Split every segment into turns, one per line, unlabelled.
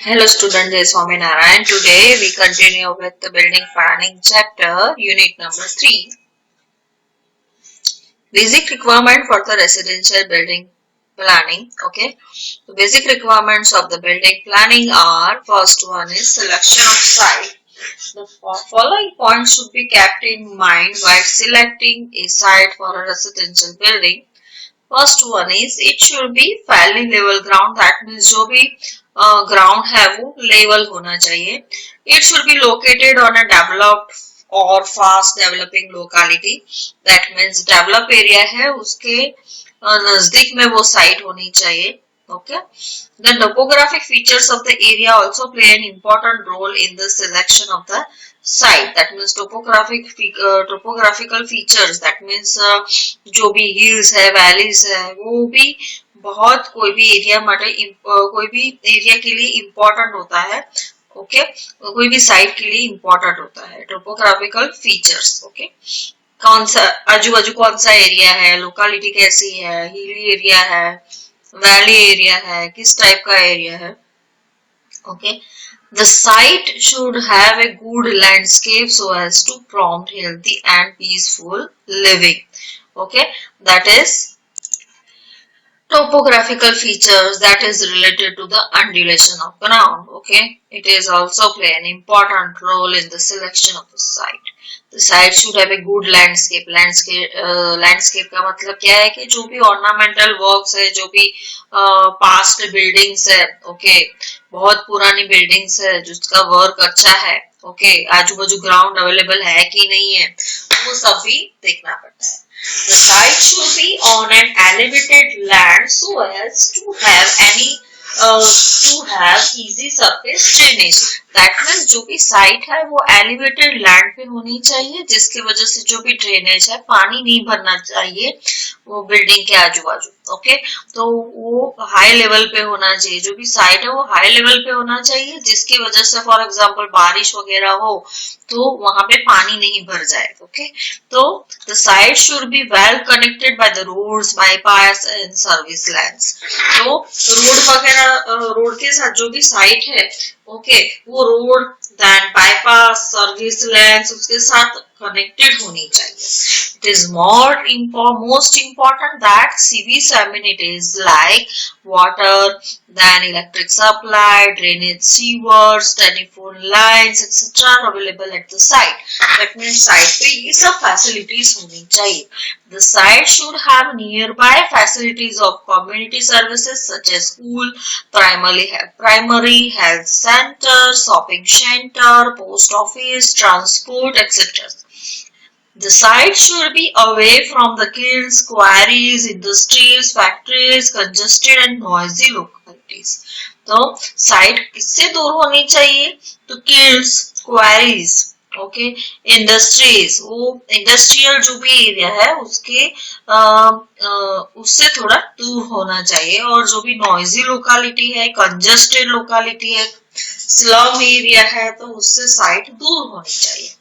Hello students, this is Swaminarayan. Today we continue with the building planning chapter, unit number 3. Basic requirement for the residential building planning. Okay, the basic requirements of the building planning are, first one is selection of site. The following points should be kept in mind while selecting a site for a residential building. First one is it should be fairly level ground, that means जो भी ground है वो level होना चाहिए. It should be located on a developed और fast developing locality, that means develop area है उसके नजदीक में वो साइट होनी चाहिए. Okay, the topographic features of the area also play an important role in the selection of the site. That means topographical features, that means जो भी hills है, valleys है, वो भी बहुत कोई भी एरिया के लिए important होता है. Okay, कोई भी साइट के लिए important होता है. Topographical features. Okay, कौन सा आजू बाजू कौन सा एरिया है, लोकेलिटी कैसी है, हिली एरिया है, वैली एरिया है, किस टाइप का एरिया है. Okay, the site should have a good landscape so as to prompt healthy and peaceful living. Okay, that is topographical features that is related to the undulation of ground. Okay, it is also play an important role in the selection of the site. The site should have a good landscape. Landscape का मतलब क्या है कि जो भी ornamental works है, जो भी past buildings है, okay, बहुत पुरानी buildings है जिसका work अच्छा है, okay, आजू बाजू ground available है कि नहीं है, वो सब भी देखना पड़ता है. The site should be on an elevated land so as to have easy surface drainage. That means जो भी साइट है वो elevated land पे होनी चाहिए, जिसकी वजह से जो भी ड्रेनेज है, पानी नहीं भरना चाहिए वो बिल्डिंग के आजू बाजू. ओके, तो वो हाई लेवल पे होना चाहिए. जो भी साइट है वो हाई लेवल पे होना चाहिए, जिसकी वजह से फॉर एग्जांपल बारिश वगैरह हो तो वहां पे पानी नहीं भर जाए. ओके, तो the site should be well connected by the roads, bypass and service lines. तो रोड वगैरह, रोड के साथ जो भी साइट है, ओके, वो road then bypass service lines उसके साथ connected होनी चाहिए. It is most important that CV amenities like water, then electric supply, drainage sewers, telephone lines, etc. are available at the site. That means site पे ये सब facilities होनी चाहिए. The site should have nearby facilities of community services such as school, primary health center, shopping center, post office, transport, etc. The site should be away from the kilns, quarries, industries, factories, congested and noisy localities. तो site किससे दूर होनी चाहिए? तो kilns, quarries, okay, industries, वो industrial जो भी area है उसके उससे थोड़ा दूर होना चाहिए. और जो भी नॉइजी लोकेलिटी है, कंजस्टेड लोकेलिटी है, स्लम एरिया है, तो उससे साइट दूर होनी चाहिए.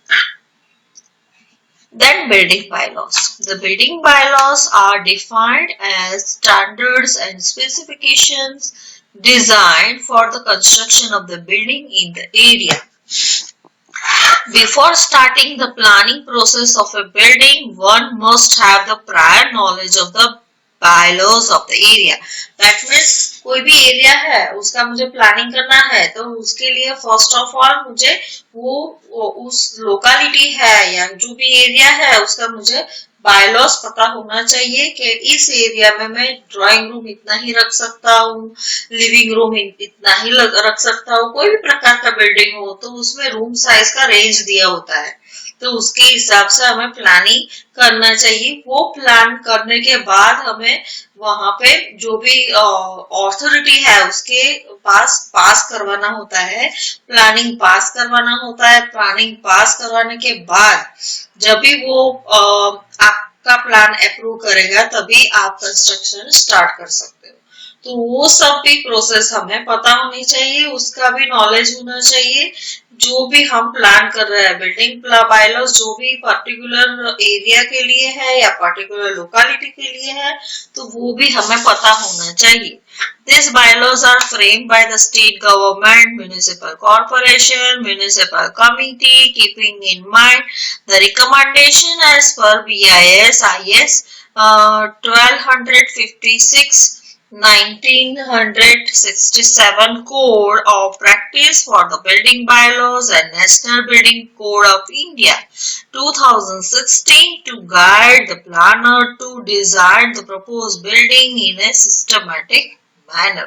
Then building bylaws. The building bylaws are defined as standards and specifications designed for the construction of the building in the area. Before starting the planning process of a building, one must have the prior knowledge of the bylaws of the area. That means कोई भी area है उसका मुझे planning करना है, तो उसके लिए फर्स्ट ऑफ ऑल मुझे वो उस लोकेलिटी है या जो भी एरिया है उसका मुझे बायलॉस पता होना चाहिए कि इस एरिया में मैं ड्राइंग रूम इतना ही रख सकता हूँ, लिविंग रूम इतना ही रख सकता हूँ. कोई भी प्रकार का बिल्डिंग हो तो उसमें रूम साइज का रेंज दिया होता है, तो उसके हिसाब से हमें प्लानिंग करना चाहिए. वो प्लान करने के बाद हमें वहां पे जो भी अथॉरिटी है उसके पास करवाना होता है, प्लानिंग पास करवाना होता है. प्लानिंग पास करवाने के बाद जब भी वो आपका प्लान अप्रूव करेगा तभी आप कंस्ट्रक्शन स्टार्ट कर सकते हो. तो वो सब भी प्रोसेस हमें पता होनी चाहिए, उसका भी नॉलेज होना चाहिए. जो भी हम प्लान कर रहे हैं, बिल्डिंग बायलॉज जो भी पर्टिकुलर एरिया के लिए है या पर्टिकुलर लोकेलिटी के लिए है, तो वो भी हमें पता होना चाहिए. These bylaws are framed by the state government, municipal corporation, municipal committee, keeping in mind the recommendation as per BIS IS 1256 1967 Code of Practice for the Building Bylaws and National Building Code of India 2016 to guide the planner to design the proposed building in a systematic manner.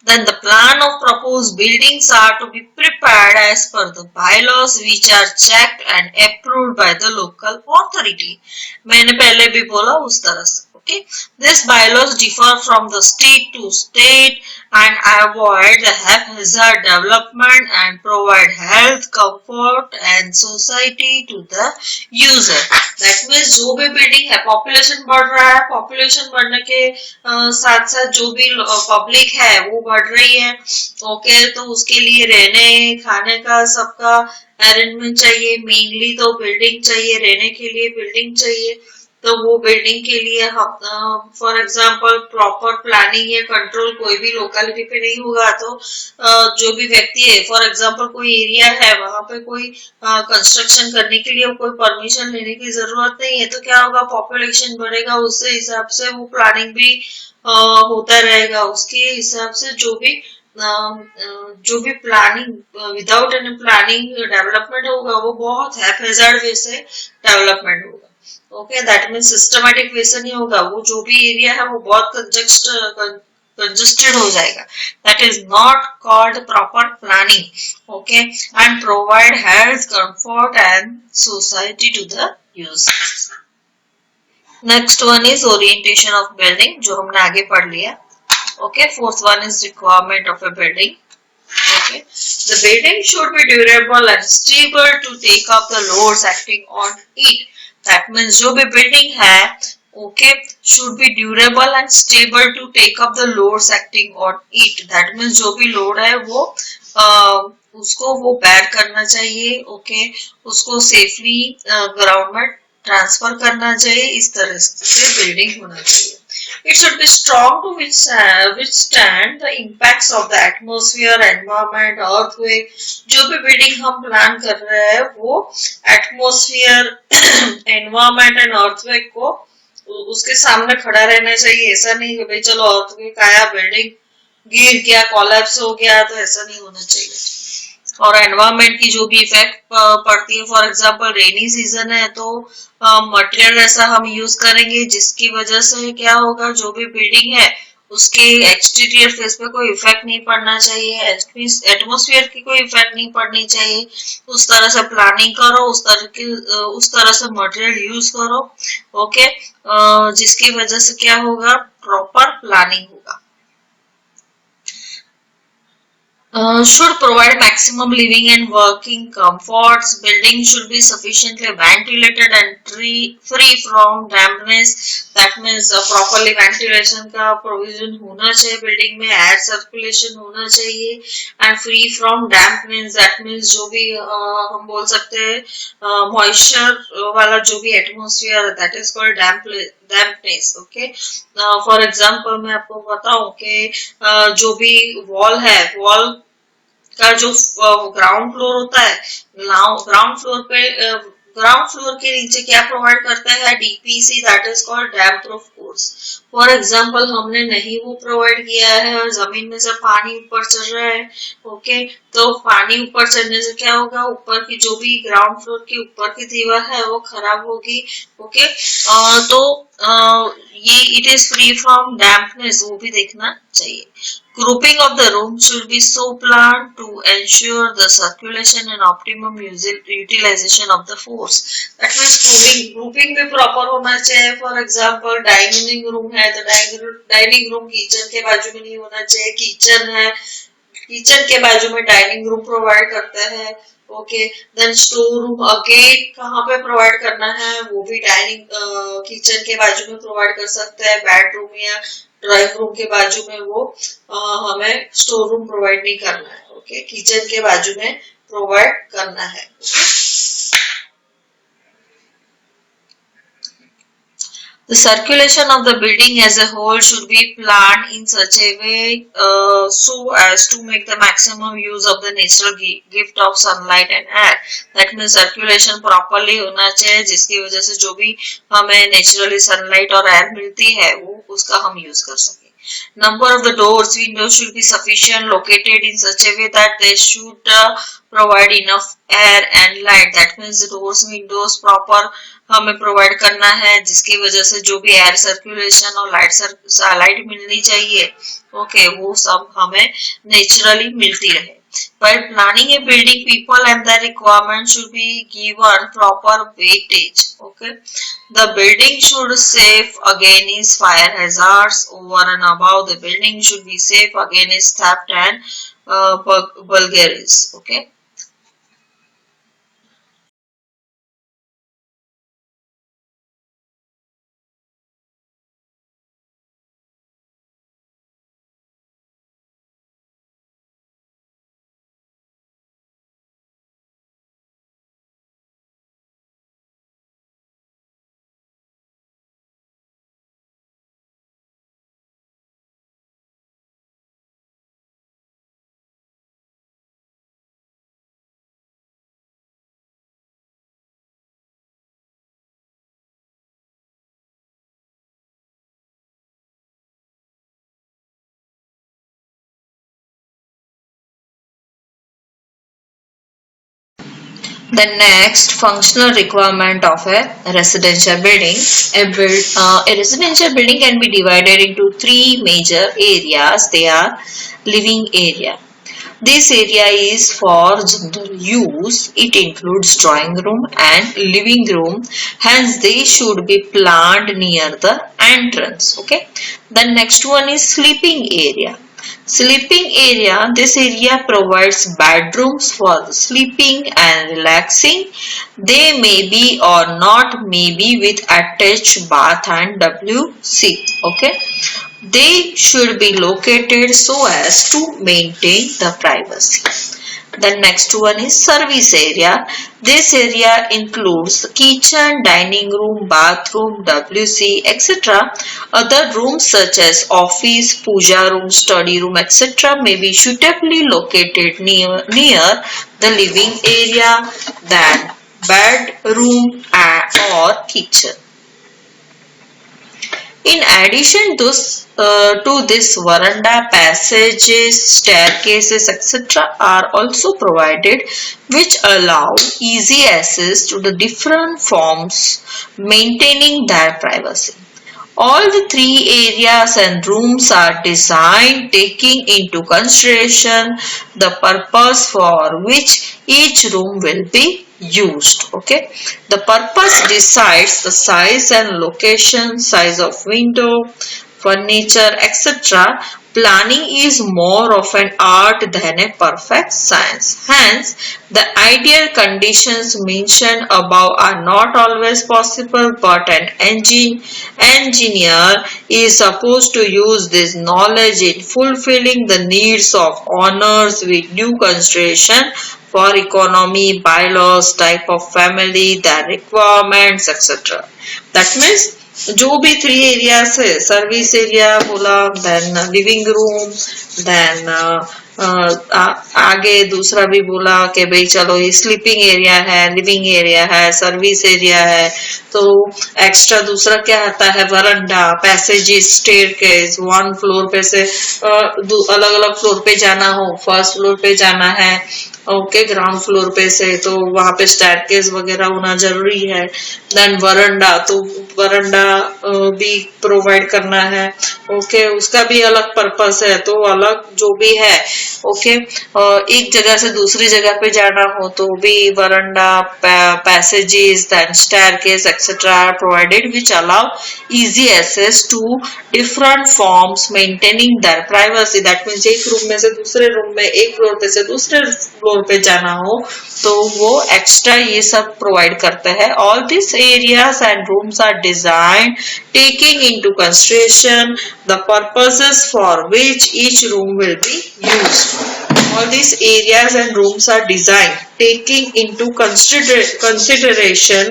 Then the plan of proposed buildings are to be prepared as per the bylaws which are checked and approved by the local authority. मैंने पहले भी बोला उस तरह से. Okay. These bylaws differ from the state to state and avoid the haphazard development and provide health, comfort and society to the user. That means जो भी building है, पॉपुलेशन बढ़ रहा है, पॉपुलेशन बढ़ने के साथ साथ जो भी पब्लिक है वो बढ़ रही है. ओके, तो उसके लिए रहने खाने का सबका अरेंजमेंट चाहिए. मेनली तो बिल्डिंग चाहिए, रहने के लिए बिल्डिंग चाहिए. तो वो बिल्डिंग के लिए हम फॉर एग्जांपल प्रॉपर प्लानिंग या कंट्रोल कोई भी लोकेलिटी पे नहीं होगा तो जो भी व्यक्ति है, फॉर एग्जांपल कोई एरिया है वहां पे कोई कंस्ट्रक्शन करने के लिए कोई परमिशन लेने की जरूरत नहीं है, तो क्या होगा, पॉपुलेशन बढ़ेगा, उससे हिसाब से वो प्लानिंग भी होता रहेगा. उसके हिसाब से जो भी planning without any planning development होगा वो बहुत हैफेजर्ड वे से डेवलपमेंट होगा. Okay, that means systematic way से नहीं होगा. वो जो भी एरिया है वो बहुत कंजेस्टेड हो जाएगा. That is not called proper planning. Okay, and provide health, comfort and society to the users. Next one is orientation of building, जो हमने आगे पढ़ लिया. Okay, fourth one is requirement of a building. Okay, the building should be durable and stable to take up the loads acting on it. That means जो भी building है, okay, should be durable and stable to take up the loads acting on it. That means जो भी load है वो उसको वो bear करना चाहिए. Okay, उसको safely ground में ट्रांसफर करना चाहिए. इस तरह से बिल्डिंग होना चाहिए. It should be strong to withstand the impacts of the atmosphere, environment, earthquake. जो भी बिल्डिंग हम प्लान कर रहे हैं वो एटमोस्फियर, एनवायरमेंट एंड अर्थक्वेक को उसके सामने खड़ा रहना चाहिए. ऐसा नहीं कि भाई चलो अर्थक्वेक आया, बिल्डिंग गिर गया, कोलैप्स हो गया, तो ऐसा नहीं होना चाहिए. और एनवायरमेंट की जो भी इफेक्ट पड़ती है, फॉर एग्जांपल रेनी सीजन है तो मटेरियल ऐसा हम यूज करेंगे जिसकी वजह से क्या होगा, जो भी बिल्डिंग है उसके एक्सटीरियर फेस पे कोई इफेक्ट नहीं पड़ना चाहिए, एटमॉस्फेयर की कोई इफेक्ट नहीं पड़नी चाहिए. उस तरह से प्लानिंग करो, उस तरह से मटेरियल यूज करो. ओके, जिसकी वजह से क्या होगा, प्रॉपर प्लानिंग होगा. Should provide maximum living and working comforts. Building should be sufficiently ventilated and free from dampness. That means properly ventilation का provision होना चाहिए building में, air circulation होना चाहिए and free from dampness. That means जो भी हम बोल सकते हैं moisture वाला जो भी atmosphere, that is called dampness. Okay, for example मैं आपको बताऊं कि जो भी wall है, wall का जो ग्राउंड फ्लोर होता है, ग्राउंड फ्लोर के नीचे क्या प्रोवाइड करता है, DPC, that is called dam proof course. For example हमने नहीं वो प्रोवाइड किया है और जमीन में से पानी ऊपर चढ़ रहा है. ओके, तो पानी ऊपर चढ़ने से क्या होगा, ऊपर की जो भी ग्राउंड फ्लोर की ऊपर की दीवार है वो खराब होगी. ओके, तो ये it is free from dampness, वो भी देखना चाहिए. Grouping of the room should be so planned to ensure the circulation and optimum utilization of the force. That means grouping भी proper होना चाहिए. For example, dining room है तो dining room kitchen के बाजू में नहीं होना चाहिए. kitchen है, kitchen के बाजू में dining room provide करता है. Okay, then store room again कहाँ पे प्रोवाइड करना है, वो भी डाइनिंग किचन के बाजू में प्रोवाइड कर सकते हैं. बेडरूम या ड्राइंग रूम के बाजू में वो हमें स्टोर रूम प्रोवाइड नहीं करना है. ओके, किचन के बाजू में प्रोवाइड करना है. The circulation of the building as a whole should be planned in such a way so as to make the maximum use of the natural gift of sunlight and air. That means circulation properly होना चाहिए जिसकी वजह से जो भी हमें naturally sunlight और air मिलती है वो उसका हम use कर सकें. Number of the doors, windows should be sufficient, located in such a way that they should provide enough air and light. That means doors, windows proper हमें प्रोवाइड करना है जिसकी वजह से जो भी एयर सर्कुलेशन और लाइट मिलनी चाहिए ओके वो सब हमें नेचुरली मिलती रहे. While planning a building, people and their requirements should be given proper weightage. Okay, the building should save against fire hazards. Over and above, the building should be safe against theft and burglaries. Okay. The next functional requirement of a residential building. A residential building can be divided into three major areas. They are living area. This area is for general use. It includes drawing room and living room. Hence, they should be planned near the entrance. Okay. The next one is sleeping area. Sleeping area. This area provides bedrooms for sleeping and relaxing. They may be or not may be with attached bath and WC. Okay. They should be located so as to maintain the privacy. The next one is service area. This area includes kitchen, dining room, bathroom, WC, etc. Other rooms such as office, puja room, study room, etc. may be suitably located near the living area than bedroom or kitchen. In addition to this, veranda, passages, staircases, etc. are also provided which allow easy access to the different forms maintaining their privacy. All the three areas and rooms are designed taking into consideration the purpose for which each room will be used. Okay, the purpose decides the size and location, size of window, furniture, etc. Planning is more of an art than a perfect science. Hence, the ideal conditions mentioned above are not always possible, but an engineer is supposed to use this knowledge in fulfilling the needs of owners with due consideration for economy, bylaws, type of family, their requirements, etc. That means जो भी three areas है service area बोला then living room then आगे दूसरा भी बोला कि भाई चलो ये स्लीपिंग एरिया है लिविंग एरिया है सर्विस एरिया है तो एक्स्ट्रा दूसरा क्या आता है वरांडा पैसेजेस स्टेयरकेस वन फ्लोर पे से अलग अलग फ्लोर पे जाना हो फर्स्ट फ्लोर पे जाना है ओके ग्राउंड फ्लोर पे से तो वहां पे स्टेयरकेस वगैरह होना जरूरी है देन वरांडा तो वरांडा भी प्रोवाइड करना है ओके उसका भी अलग पर्पस है तो अलग जो भी है ओके एक जगह से दूसरी जगह पे जाना हो तो भी veranda passages then staircase etcetera are provided which allow easy access to different forms maintaining their privacy that means एक रूम में से दूसरे रूम में एक फ्लोर पे से दूसरे फ्लोर फ्लोर पे जाना हो तो वो एक्स्ट्रा ये सब प्रोवाइड करते हैं. All this areas and rooms are design taking into consideration the purposes for which each room will be used. All these areas and rooms are designed taking into consideration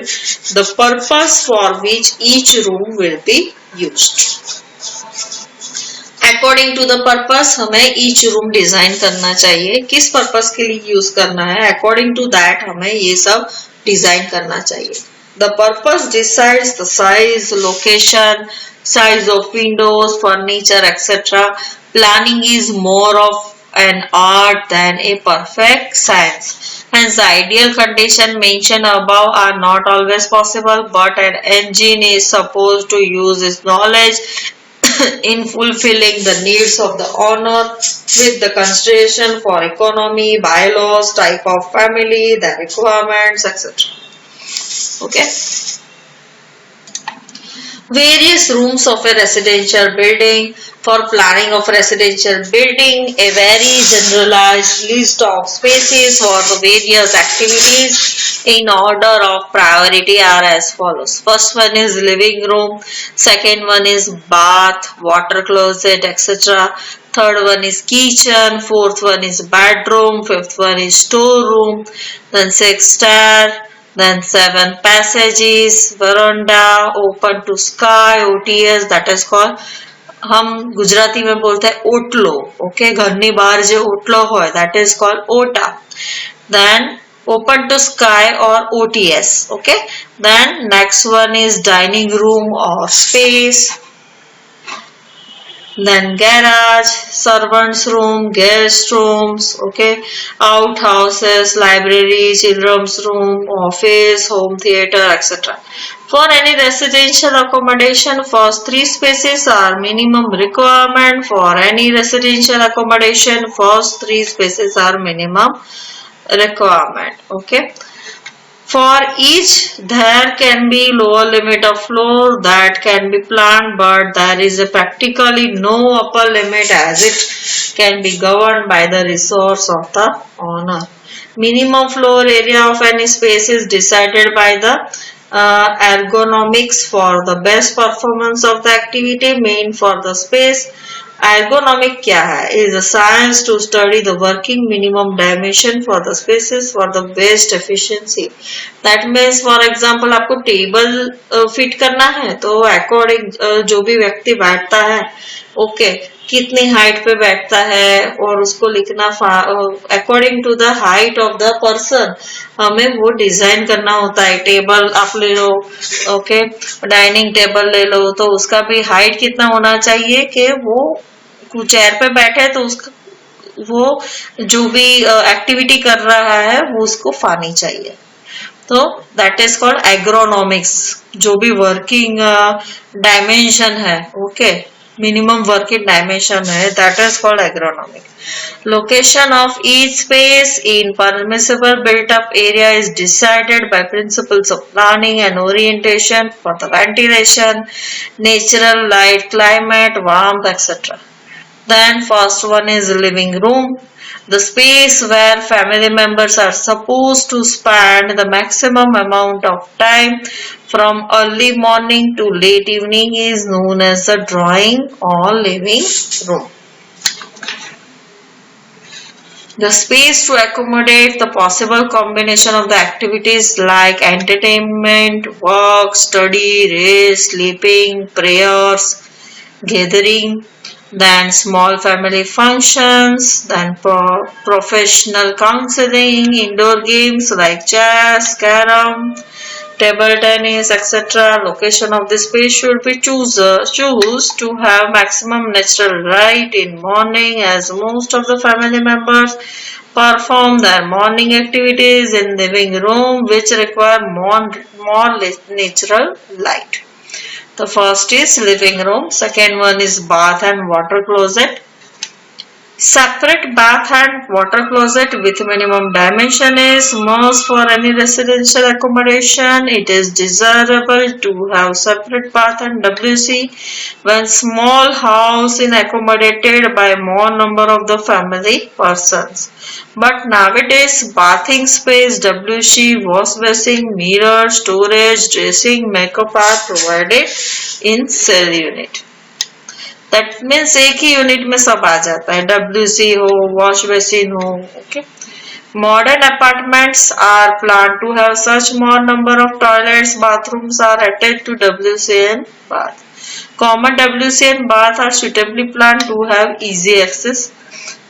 the purpose for which each room will be used. According to the purpose हमें each room design करना चाहिए. किस purpose के लिए use करना है, according to that हमें ये सब design करना चाहिए. The purpose decides the size, location, size of windows, furniture, etc. Planning is more of an art than a perfect science. Hence, the ideal condition mentioned above are not always possible, but an engine is supposed to use its knowledge in fulfilling the needs of the owner with the consideration for economy, bylaws, type of family, the requirements, etc. Okay. Various rooms of a residential building. For planning of residential building, a very generalized list of spaces for the various activities in order of priority are as follows. First one is living room, second one is bath, water closet, etc. Third one is kitchen, fourth one is bedroom, fifth one is storeroom, then sixth stair, then 7 passages, veranda, open to sky, OTS, that is called, हम गुजराती में बोलते हैं ओटलो. Okay, घરની બહાર જે ઓટલો હોય, that is called ઓટા. Then open to sky or OTS. Okay, then next one is dining room or space. Then garage, servants room, guest rooms, okay, outhouses, library, children's room, office, home theater, etc. For any residential accommodation, first 3 spaces are minimum requirement. For any residential accommodation, first 3 spaces are minimum requirement. Okay. For each, there can be lower limit of floor that can be planned, but there is a practically no upper limit as it can be governed by the resource of the owner. Minimum floor area of any space is decided by the ergonomics for the best performance of the activity meant for the space. Ergonomic क्या है? Is a science to study the working minimum dimension for the spaces for the best efficiency. That means for example आपको table fit करना है तो according जो भी व्यक्ति बैठता है, ओके, कितनी हाइट पे बैठता है और उसको लिखना according to the height of the person हमें वो डिजाइन करना होता है. टेबल आप ले लो, ओके, डाइनिंग टेबल ले लो तो उसका भी हाइट कितना होना चाहिए कि वो चेयर पे बैठे तो उसका वो जो भी एक्टिविटी कर रहा है वो उसको फानी चाहिए. तो दैट इज कॉल्ड एग्रोनॉमिक्स. जो भी वर्किंग डायमेंशन है, ओके, मिनिमम वर्किंग डायमेंशन है, that is called agronomic. Location of each space in permissible built-up area is decided by principles of planning and orientation for the ventilation, natural light, climate, warmth, etc. Then first one is living room. The space where family members are supposed to spend the maximum amount of time from early morning to late evening is known as the drawing or living room. The space to accommodate the possible combination of the activities like entertainment, work, study, rest, sleeping, prayers, gathering, then small family functions, then professional counseling, indoor games like chess, carom, table tennis, etc. Location of the space should be choose to have maximum natural light in morning as most of the family members perform their morning activities in living room which require more natural light. The first is living room, second one is bath and water closet, Separate bath and water closet with minimum dimension is must for any residential accommodation. It is desirable to have separate bath and WC when small house is accommodated by more number of the family persons. But nowadays bathing space, WC, wash basin, mirror, storage, dressing, makeup are provided in cell unit. That means एक ही unit में सब आ जाता है, WC हो, wash basin हो. Okay. Modern apartments are planned to have such more number of toilets, bathrooms are attached to WC and bath. Common WC and bath are suitably planned to have easy access.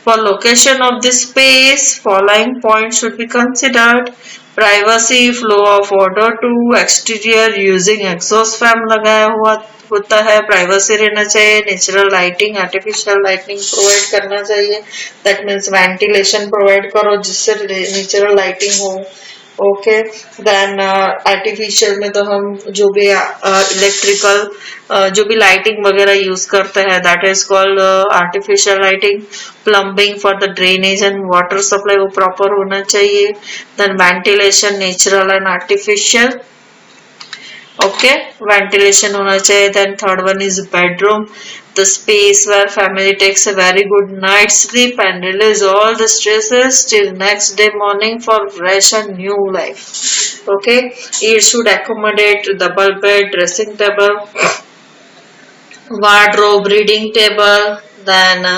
For location of this space, following points should be considered. Privacy, flow of water to exterior using exhaust fan लगाया हुआ होता है. Privacy रहना चाहिए. Natural lighting, artificial lighting provide करना चाहिए. That means ventilation provide करो जिससे नेचुरल लाइटिंग हो. ओके. देन आर्टिफिशियल में तो हम जो भी इलेक्ट्रिकल जो भी लाइटिंग वगैरह यूज करते हैं that is called artificial lighting. Plumbing for the drainage and water supply वो प्रॉपर होना चाहिए. Then ventilation natural and artificial. Okay. Ventilation होना चाहिए. Then third one is bedroom, the space where family takes a very good night sleep and release all the stresses till next day morning for fresh and new life. Okay. It should accommodate double bed, dressing table, wardrobe, reading table, then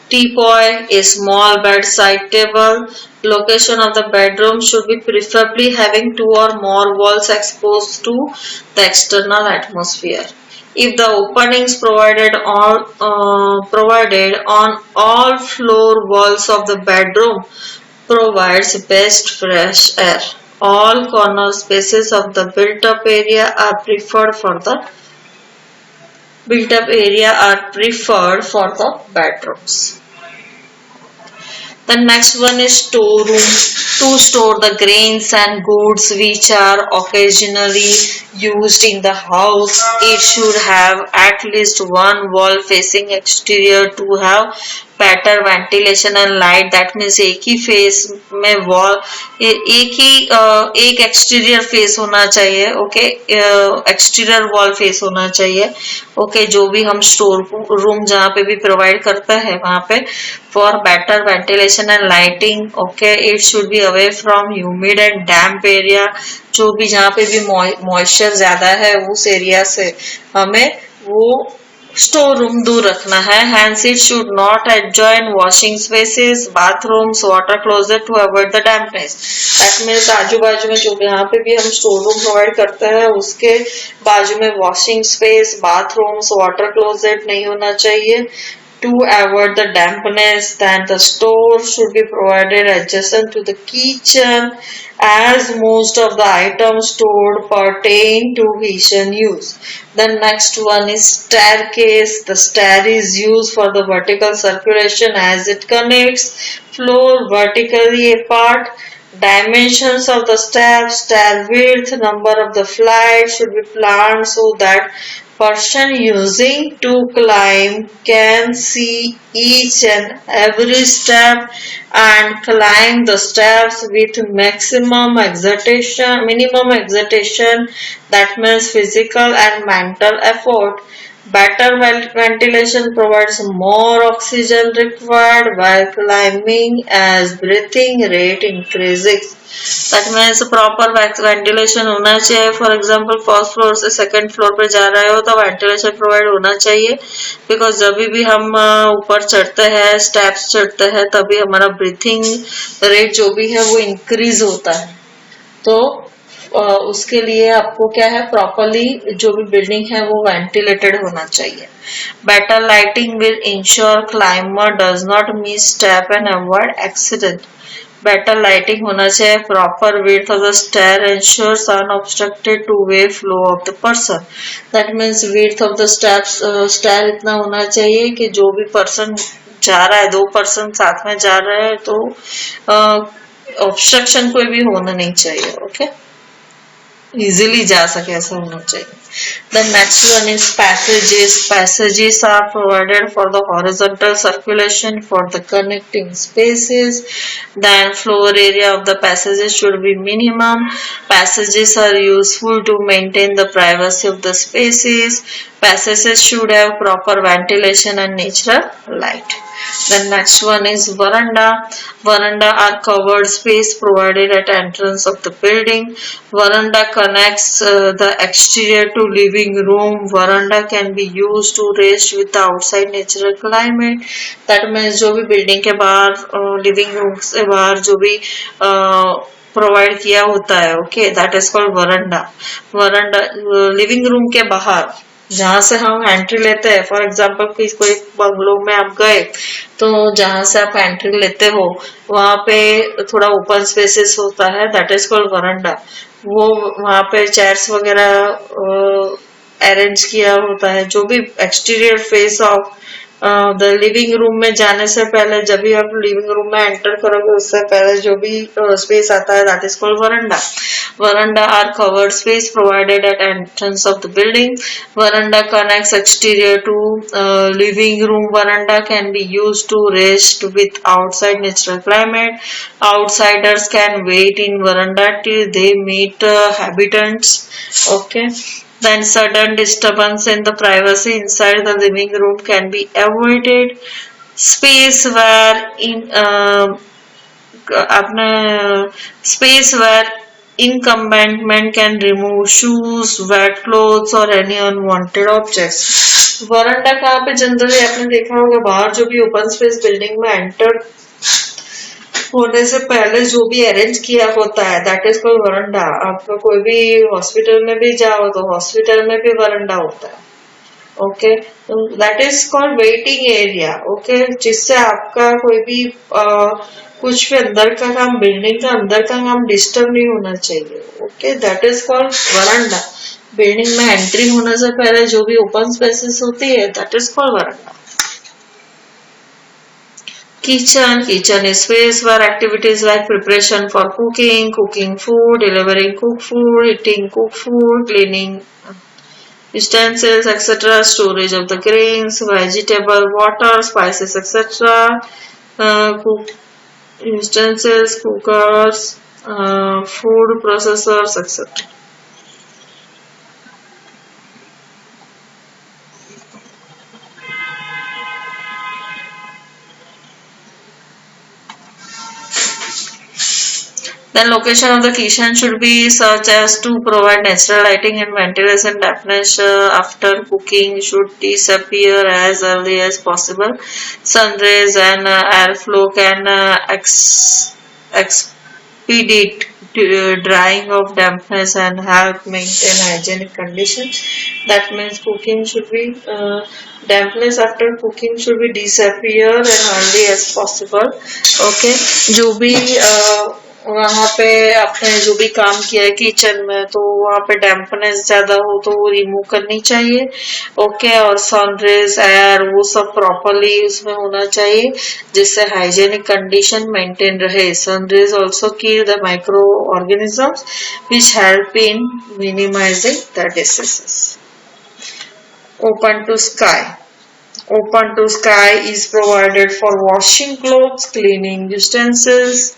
teapot, a small bedside table. Location of the bedroom should be preferably having two or more walls exposed to the external atmosphere. If the openings provided on all floor walls of the bedroom provides best fresh air. All corner spaces of the built-up area are preferred for the bedrooms. The next one is storeroom. To store the grains and goods which are occasionally used in the house, it should have at least one wall facing exterior to have better ventilation and light. That means एक ही face में wall, एक exterior face होना चाहिए. Okay. Exterior wall face होना चाहिए. Okay. जो भी हम स्टोर रूम जहाँ पे भी प्रोवाइड करता है वहाँ पे for better ventilation and lighting. Okay. It should be away from humid and damp area. जो भी जहाँ पे भी मॉइस्चर ज्यादा है उस एरिया से हमें वो स्टोर रूम दूर रखना है. Hence it should not adjoin washing spaces, bathrooms, water closet to avoid the dampness. That means आजू बाजू में जो यहाँ पे भी हम स्टोर रूम प्रोवाइड करते हैं उसके बाजू में washing space, bathrooms, water closet नहीं होना चाहिए. To avoid the dampness, then the store should be provided adjacent to the kitchen as most of the items stored pertain to kitchen use. The next one is staircase. The stair is used for the vertical circulation as it connects floor vertically apart. Dimensions of the steps, stair width, number of the flights should be planned so that person using to climb can see each and every step and climb the steps with minimum exertion. That means physical and mental effort. Better ventilation provides more oxygen required while climbing as breathing rate increases. That means proper ventilation होना चाहिए. For example, first floor से second floor पे जा रहे हो तो ventilation provide होना चाहिए. बिकॉज जब भी हम ऊपर चढ़ते हैं, स्टेप्स चढ़ते हैं, तभी हमारा ब्रीथिंग रेट जो भी है वो इंक्रीज होता है. तो उसके लिए आपको क्या है, प्रॉपरली जो भी बिल्डिंग है वो वेंटिलेटेड होना चाहिए. Better lighting will ensure climber does not miss step and avoid accident. Better lighting होना चाहिए. Proper width of the stair ensures unobstructed two way flow of the person. That means width of the stair इतना होना चाहिए कि जो भी person जा रहा है, दो पर्सन साथ में जा रहे हैं तो ऑब्स्ट्रक्शन कोई भी होना नहीं चाहिए. ओके. इजीली जा सके ऐसा होना चाहिए. The next one is passages. Passages are provided for the horizontal circulation for the connecting spaces. Then floor area of the passages should be minimum. Passages are useful to maintain the privacy of the spaces. Passages should have proper ventilation and natural light. The next one is veranda. Veranda are covered space provided at entrance of the building. Veranda connects the exterior to living room. Veranda can be used to rest with the outside natural climate. That means जो भी building के बाहर living room से बाहर जो भी provide किया होता है, okay, that is called veranda. Veranda living room के बाहर जहां से हम एंट्री लेते हैं. फॉर एग्जाम्पल कोई बंगलो में आप गए तो जहां से आप एंट्री लेते हो वहां पे थोड़ा ओपन स्पेसेस होता है, दैट इज कॉल्ड वरंडा. वो वहां पे चेयर्स वगैरह अरेंज किया होता है. जो भी exterior face of the living room में जाने से पहले, जब भी आप लिविंग रूम में एंटर करोगे उससे पहले जो भी स्पेस आता है, that is called veranda. Veranda are covered space provided at entrance of the building. Veranda connects exterior to living room. Veranda can be used to rest with outside natural climate. Outsiders can wait in veranda till they meet habitants. Okay. Then sudden disturbance in the privacy inside the living room can be avoided. Space where अपने space where incumbent can remove shoes, wet clothes or any unwanted objects. वरांडा कहाँ पे generally आपने देखा होगा, बाहर जो भी open space building में एंटर होने से पहले जो भी अरेंज किया होता है, दैट इज कॉल्ड वरांडा. आप कोई भी हॉस्पिटल में भी जाओ तो हॉस्पिटल में भी वरांडा होता है, okay. That is called waiting area, okay, जिससे आपका कोई भी कुछ भी अंदर का काम, बिल्डिंग का अंदर का काम डिस्टर्ब नहीं होना चाहिए, okay. That is called veranda. Building में एंट्री होने से पहले जो भी ओपन स्पेसेस होती है, that is called veranda. Kitchen. Kitchen is space where activities like preparation for cooking, cooking food, delivering cooked food, eating cooked food, cleaning utensils, etc., storage of the grains, vegetable, water, spices, etc., cook utensils, cookers, food processors, etc. Then location of the kitchen should be such as to provide natural lighting and ventilation. Darkness after cooking should disappear as early as possible. Sun rays and airflow can expedite drying of dampness and help maintain hygienic conditions. That means cooking should be dampness after cooking should be disappear as early as possible. Okay, जो भी वहाँ पे आपने जो भी काम किया है किचन में, तो वहाँ पे डैम्पनेस ज्यादा हो तो वो रिमूव करनी चाहिए, ओके. और सनरेज, एयर, वो सब प्रॉपरली उसमें होना चाहिए जिससे हाइजेनिक कंडीशन मेंटेन रहे. Sunrays also kill the micro organisms which help in minimising the diseases. Open to sky. Open to sky is provided for washing clothes, cleaning utensils,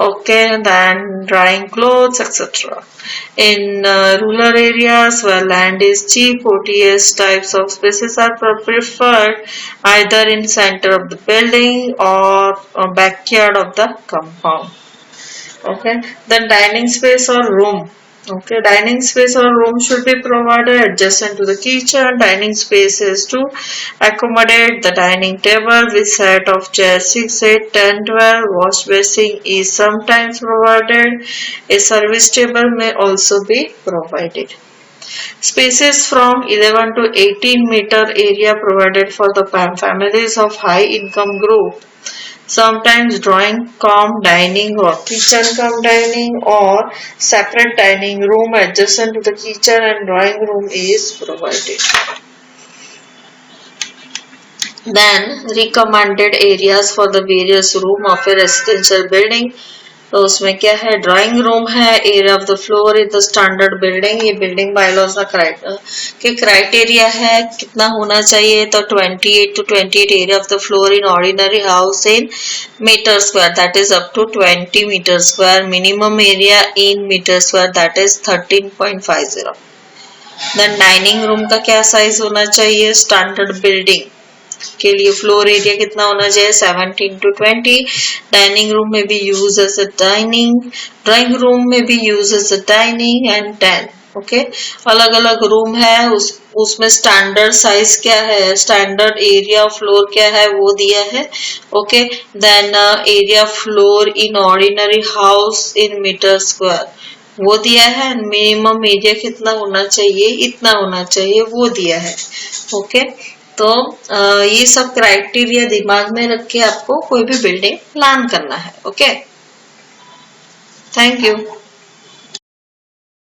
okay, then drying clothes, etc. In rural areas where land is cheap, OTS types of spaces are preferred either in center of the building or backyard of the compound. Okay, then dining space or room. Okay, dining space or room should be provided adjacent to the kitchen. Dining space is to accommodate the dining table with set of chairs 6, 8, 10, 12. Wash basin is sometimes provided. A service table may also be provided. Spaces from 11 to 18 meter area provided for the families of high income group. Sometimes drawing cum dining or kitchen cum dining or separate dining room adjacent to the kitchen and drawing room is provided. Then recommended areas for the various room of a residential building. तो उसमें क्या है, drawing room है, area of the floor in the standard building, ये building bylaws के criteria है कितना होना चाहिए, तो 28 to 28 area of the floor in ordinary house in metre square, that is up to 20 metre square, minimum area in metre square that is 13.50। Then dining room का क्या size होना चाहिए, स्टैंडर्ड बिल्डिंग के लिए फ्लोर एरिया कितना होना चाहिए, 17 to 20। Dining room में भी use as a dining, drawing room में भी use as a dining and 10। Okay, अलग अलग रूम है, उसमें स्टैंडर्ड साइज क्या है, स्टैंडर्ड एरिया फ्लोर क्या है वो दिया है। Okay, then area floor in ordinary house in metre square वो दिया है, मिनिमम एरिया कितना होना चाहिए, इतना होना चाहिए वो दिया है। ओके, तो ये सब क्राइटेरिया दिमाग में रख के आपको कोई भी बिल्डिंग प्लान करना है। Okay, thank you.